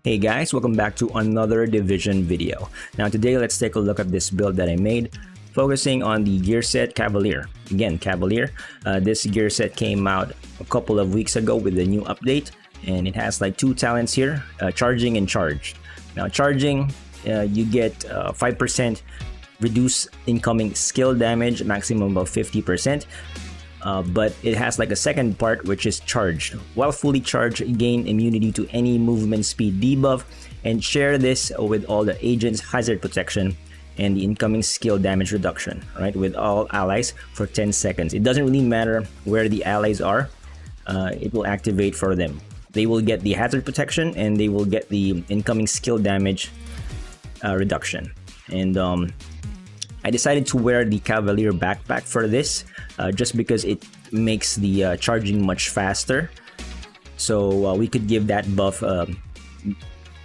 Hey guys, welcome back to another Division video. Now today let's take a look at this build that I made, focusing on the gear set Cavalier. Again, Cavalier. This gear set came out a couple of weeks ago with a new update, and it has like two talents here, charging and charged. Now charging, you get 5% reduce incoming skill damage, maximum of 50%. But it has like a second part, which is charged. While fully charged, gain immunity to any movement speed debuff, and share this with all the agents, hazard protection, and the incoming skill damage reduction, right, with all allies for 10 seconds. It doesn't really matter where the allies are, it will activate for them. They will get the hazard protection and they will get the incoming skill damage reduction. And I decided to wear the Cavalier backpack for this, just because it makes the charging much faster. So we could give that buff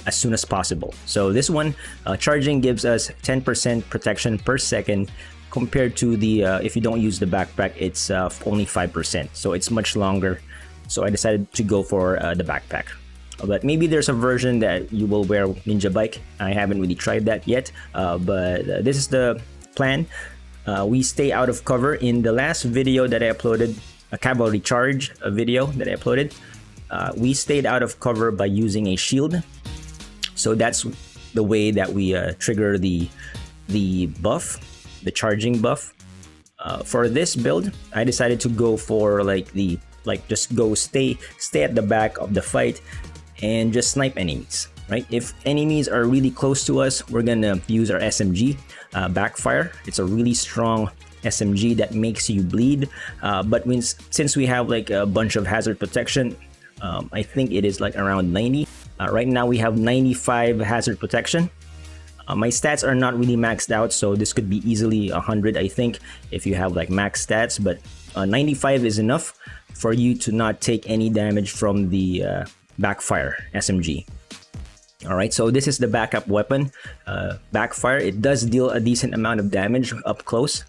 as soon as possible. So this one, charging gives us 10% protection per second, compared to the if you don't use the backpack, it's only 5%. So it's much longer. So I decided to go for the backpack. But maybe there's a version that you will wear Ninja Bike. I haven't really tried that yet, but this is the plan. We stay out of cover. In the last video that I uploaded, a Cavalry charge video that I uploaded, we stayed out of cover by using a shield. So that's the way that we trigger the buff, the charging buff. For this build, I decided to go for just go stay at the back of the fight and just snipe enemies. Right? If enemies are really close to us, we're gonna use our SMG, Backfire. It's a really strong SMG that makes you bleed. But since we have like a bunch of hazard protection, I think it is like around 90. Right now we have 95 hazard protection. My stats are not really maxed out, so this could be easily 100, I think, if you have like max stats. But 95 is enough for you to not take any damage from the Backfire SMG. Alright, so this is the backup weapon, Backfire. It does deal a decent amount of damage up close.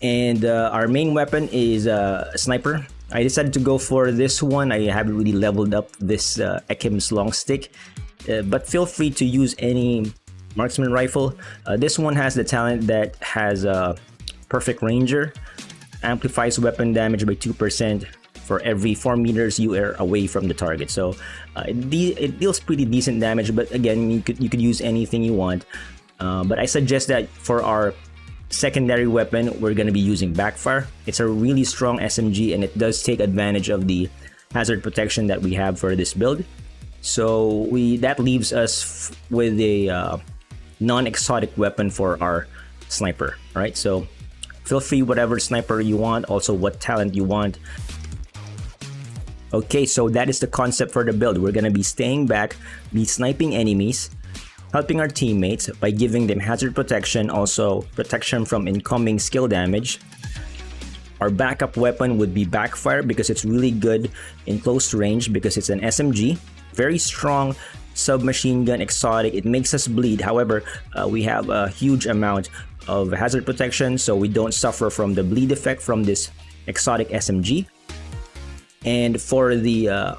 And our main weapon is a sniper. I decided to go for this one. I haven't really leveled up this Ekim's long stick, but feel free to use any marksman rifle. This one has the talent that has a perfect ranger, amplifies weapon damage by 2% for every 4 meters you are away from the target. So it deals pretty decent damage, but again, you could use anything you want. But I suggest that for our secondary weapon, we're going to be using Backfire. It's a really strong SMG, and it does take advantage of the hazard protection that we have for this build. So that leaves us with a non-exotic weapon for our sniper. All right, so feel free whatever sniper you want, also what talent you want. Okay, so that is the concept for the build. We're gonna be staying back, be sniping enemies, helping our teammates by giving them hazard protection, also protection from incoming skill damage. Our backup weapon would be Backfire, because it's really good in close range because it's an SMG. Very strong submachine gun, exotic. It makes us bleed. However, we have a huge amount of hazard protection, so we don't suffer from the bleed effect from this exotic SMG. And for the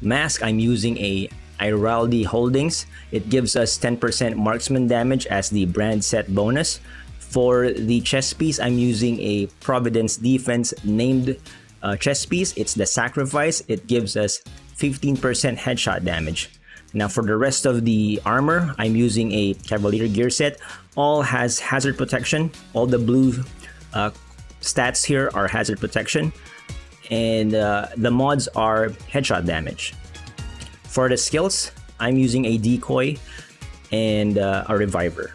mask, I'm using a Iraldi Holdings. It gives us 10% marksman damage as the brand set bonus. For the chest piece, I'm using a Providence Defense named chest piece. It's the Sacrifice. It gives us 15% headshot damage. Now for the rest of the armor, I'm using a Cavalier gear set. All has hazard protection. All the blue stats here are hazard protection. And the mods are headshot damage. For the skills, I'm using a decoy and a reviver.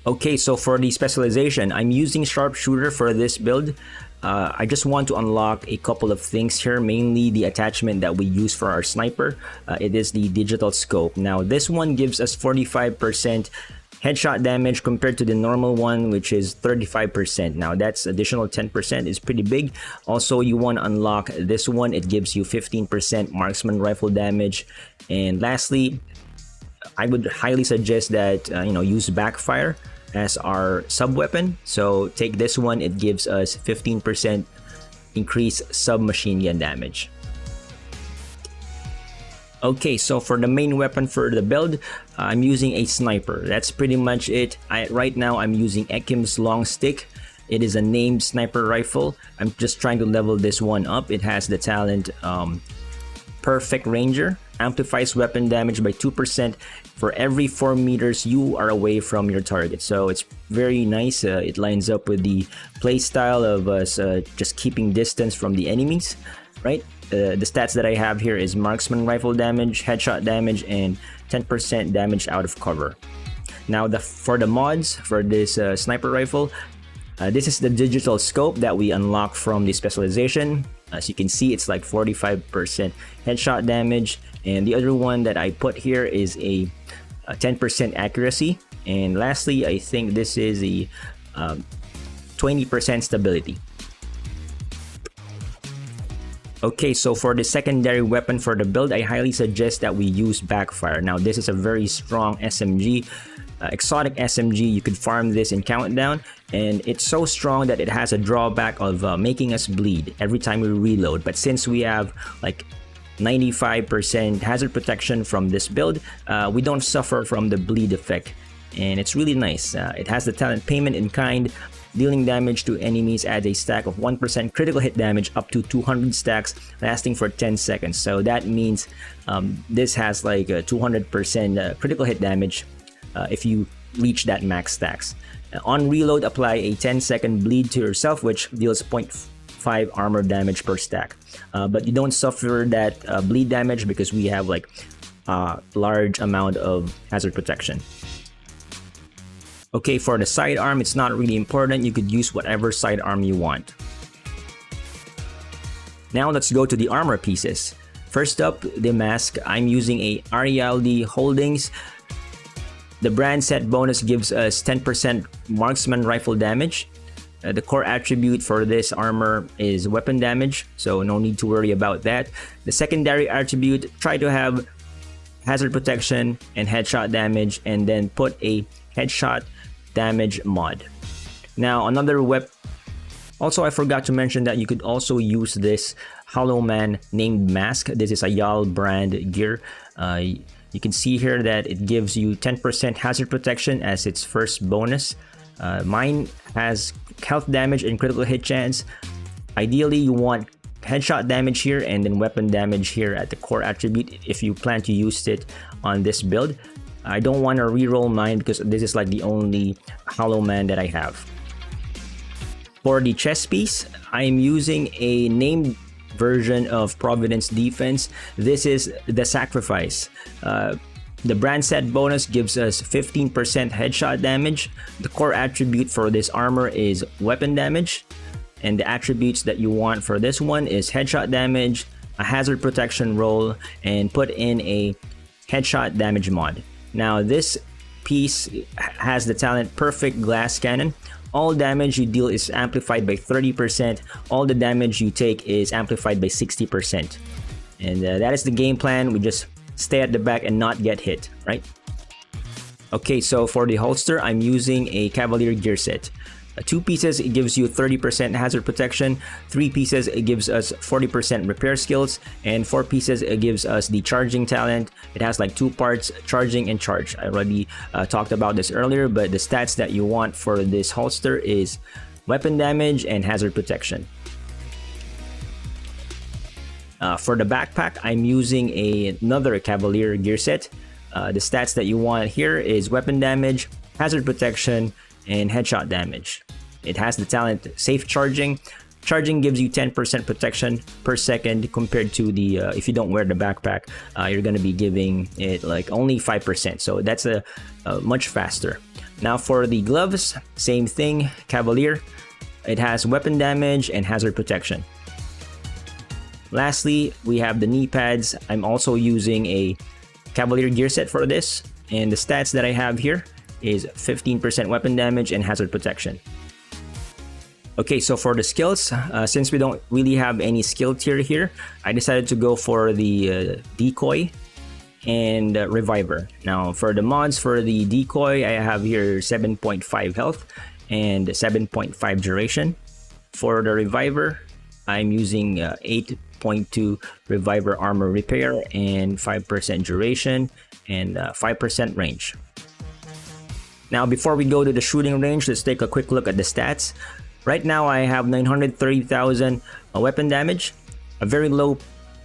Okay, so for the specialization, I'm using sharpshooter for this build. I just want to unlock a couple of things here, mainly the attachment that we use for our sniper. It is the digital scope. Now this one gives us 45% headshot damage compared to the normal one, which is 35%. Now that's additional 10% is pretty big. Also, you want to unlock this one. It gives you 15% marksman rifle damage. And lastly, I would highly suggest that use Backfire as our sub weapon. So take this one. It gives us 15% increased submachine gun damage. Okay, so for the main weapon for the build, I'm using a sniper. That's pretty much it. Right now I'm using Ekim's long stick. It is a named sniper rifle. I'm just trying to level this one up. It has the talent Perfect Ranger. Amplifies weapon damage by 2% for every 4 meters you are away from your target. So it's very nice. It lines up with the playstyle of us just keeping distance from the enemies, right? The stats that I have here is marksman rifle damage, headshot damage, and 10% damage out of cover. Now for the mods for this sniper rifle, this is the digital scope that we unlock from the specialization. As you can see, it's like 45% headshot damage, and the other one that I put here is a 10% accuracy. And lastly, I think this is a 20% stability. Okay, so for the secondary weapon for the build, I highly suggest that we use Backfire. Now, this is a very strong SMG, exotic SMG. You could farm this in Countdown, and it's so strong that it has a drawback of making us bleed every time we reload. But since we have like 95% hazard protection from this build, we don't suffer from the bleed effect, and it's really nice. It has the talent Payment in Kind. Dealing damage to enemies adds a stack of 1% critical hit damage up to 200 stacks, lasting for 10 seconds. So that means this has like a 200% critical hit damage if you reach that max stacks. On reload, apply a 10-second bleed to yourself, which deals 0.5 armor damage per stack. But you don't suffer that bleed damage because we have like a large amount of hazard protection. Okay, for the sidearm, it's not really important. You could use whatever sidearm you want. Now let's go to the armor pieces. First up, the mask. I'm using a RELD Holdings. The brand set bonus gives us 10% marksman rifle damage. The core attribute for this armor is weapon damage, so no need to worry about that. The secondary attribute, try to have hazard protection and headshot damage, and then put a headshot damage mod. Now another also, I forgot to mention that you could also use this Hollow Man named mask. This is a YAL brand gear. You can see here that it gives you 10% hazard protection as its first bonus. Mine has health damage and critical hit chance. Ideally, you want headshot damage here and then weapon damage here at the core attribute if you plan to use it on this build. I don't want to reroll mine because this is like the only Hollow Man that I have. For the chest piece, I'm using a named version of Providence Defense. This is the Sacrifice. The brand set bonus gives us 15% headshot damage. The core attribute for this armor is weapon damage. And the attributes that you want for this one is headshot damage, a hazard protection roll, and put in a headshot damage mod. Now this piece has the talent Perfect Glass Cannon. All damage you deal is amplified by 30%. All the damage you take is amplified by 60%. And that is the game plan. We just stay at the back and not get hit, right? Okay, so for the holster, I'm using a Cavalier gear set. 2 pieces, it gives you 30% hazard protection. 3 pieces, it gives us 40% repair skills. And 4 pieces, it gives us the charging talent. It has like 2 parts, charging and charge. I already talked about this earlier, but the stats that you want for this holster is weapon damage and hazard protection. For the backpack, I'm using another Cavalier gear set. The stats that you want here is weapon damage, hazard protection, and headshot damage. It has the talent Safe Charging. Charging gives you 10% protection per second compared to the if you don't wear the backpack, you're gonna be giving it like only 5%. So that's a much faster. Now for the gloves, same thing, Cavalier. It has weapon damage and hazard protection. Lastly, we have the knee pads. I'm also using a Cavalier gear set for this, and the stats that I have here is 15% weapon damage and hazard protection. Okay, so for the skills, since we don't really have any skill tier here, I decided to go for the decoy and reviver. Now for the mods, for the decoy, I have here 7.5 health and 7.5 duration. For the reviver, I'm using 8.2 Reviver Armor Repair and 5% duration and 5% range. Now, before we go to the shooting range, let's take a quick look at the stats. Right now, I have 930,000 weapon damage, a very low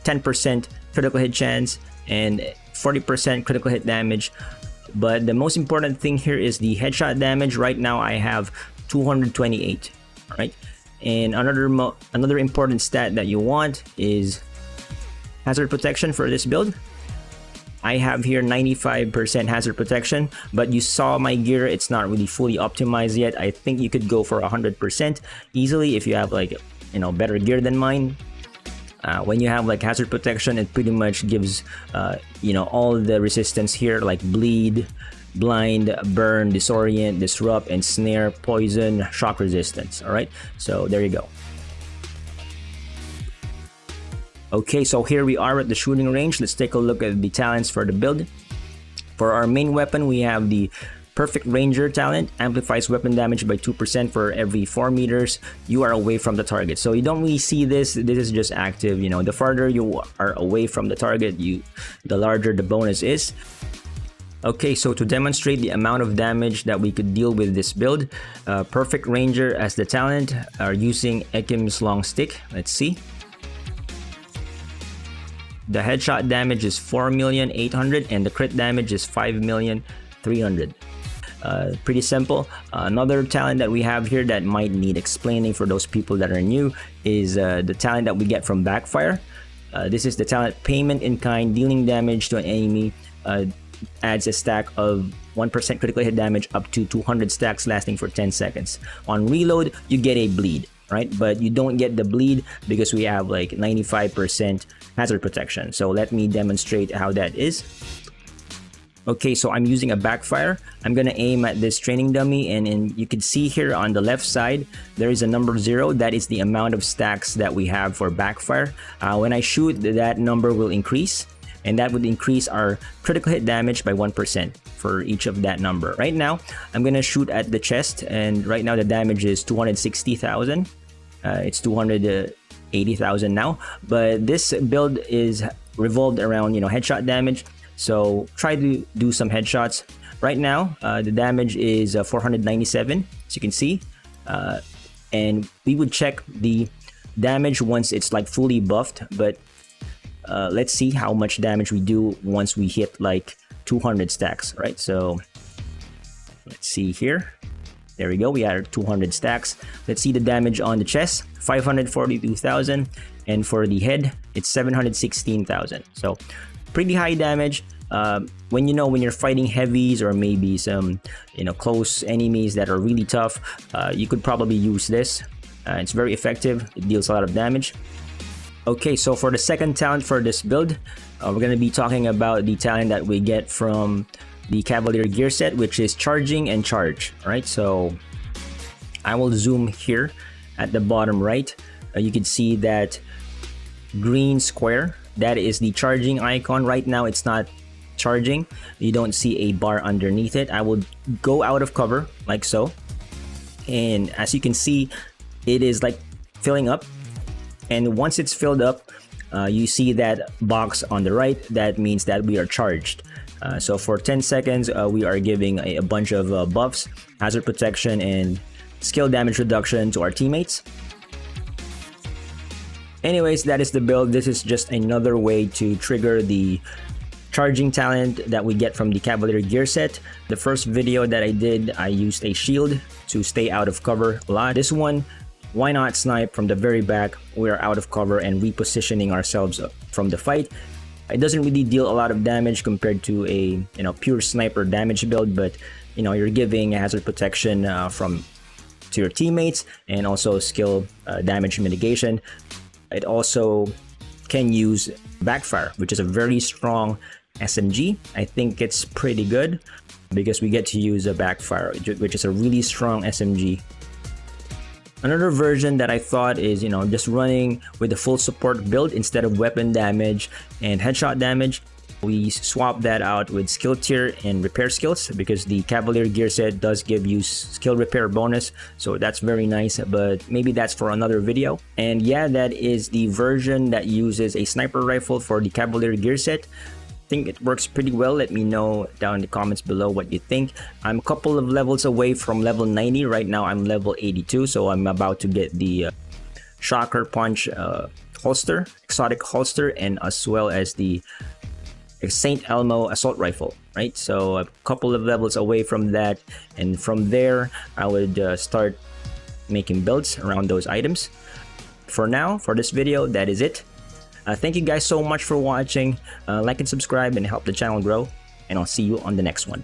10% critical hit chance, and 40% critical hit damage. But the most important thing here is the headshot damage. Right now, I have 228. All right, and another important stat that you want is hazard protection for this build. I have here 95% hazard protection, but you saw my gear, it's not really fully optimized yet. I think you could go for 100% easily if you have like, you know, better gear than mine. When you have like hazard protection, it pretty much gives, you know, all the resistance here like bleed, blind, burn, disorient, disrupt, and snare, poison, shock resistance. All right, so there you go. Okay, so here we are at the shooting range. Let's take a look at the talents for the build. For our main weapon, we have the Perfect Ranger talent. Amplifies weapon damage by 2% for every 4 meters you are away from the target. So you don't really see this. This is just active. You know, the farther you are away from the target, the larger the bonus is. Okay, so to demonstrate the amount of damage that we could deal with this build, Perfect Ranger as the talent are using Ekim's long stick. Let's see. The headshot damage is 4,800,000 and the crit damage is 5,300,000. Pretty simple. Another talent that we have here that might need explaining for those people that are new is the talent that we get from Backfire. This is the talent Payment in Kind. Dealing damage to an enemy adds a stack of 1% critical hit damage up to 200 stacks lasting for 10 seconds. On reload, you get a bleed, right? But you don't get the bleed because we have like 95% hazard protection. So let me demonstrate how that is. Okay, so I'm using a Backfire. I'm gonna aim at this training dummy, and you can see here on the left side there is a number 0. That is the amount of stacks that we have for Backfire. When I shoot, that number will increase, and that would increase our critical hit damage by 1% for each of that number. Right now, I'm gonna shoot at the chest, and right now the damage is 260,000. It's 280,000 now, but this build is revolved around, you know, headshot damage. So try to do some headshots. Right now, the damage is 497, as you can see, and we would check the damage once it's like fully buffed. But let's see how much damage we do once we hit like 200 stacks, right? So let's see here. There we go. We are 200 stacks. Let's see the damage on the chest, 542,000, and for the head, it's 716,000. So pretty high damage. When you're fighting heavies or maybe some, you know, close enemies that are really tough, you could probably use this. It's very effective. It deals a lot of damage. Okay, so for the second talent for this build, we're going to be talking about the talent that we get from the Cavalier gear set, which is Charging and Charge. All right, so I will zoom here at the bottom right. You can see that green square. That is the charging icon. Right now, it's not charging. You don't see a bar underneath it. I will go out of cover like so. And as you can see, it is like filling up. And once it's filled up, you see that box on the right. That means that we are charged. So for 10 seconds, we are giving a bunch of buffs, hazard protection, and skill damage reduction to our teammates. Anyways, that is the build. This is just another way to trigger the charging talent that we get from the Cavalier gear set. The first video that I did, I used a shield to stay out of cover a lot. This one, why not snipe from the very back? We are out of cover and repositioning ourselves from the fight. It doesn't really deal a lot of damage compared to a pure sniper damage build, but you're giving hazard protection to your teammates and also skill damage mitigation. It also can use Backfire, which is a very strong SMG. I think it's pretty good because we get to use a Backfire, which is a really strong SMG. Another version that I thought is, just running with the full support build instead of weapon damage and headshot damage. We swap that out with skill tier and repair skills because the Cavalier gear set does give you skill repair bonus, so that's very nice, but maybe that's for another video. And yeah, that is the version that uses a sniper rifle for the Cavalier gear set. I think it works pretty well. Let me know down in the comments below what you think. I'm a couple of levels away from level 90. Right now I'm level 82, so I'm about to get the Shocker Punch holster, exotic holster, and as well as the St. Elmo assault rifle, right? So a couple of levels away from that, and from there I would start making builds around those items. For now, for this video, that is it. Thank you guys so much for watching. Like and subscribe and help the channel grow, and I'll see you on the next one.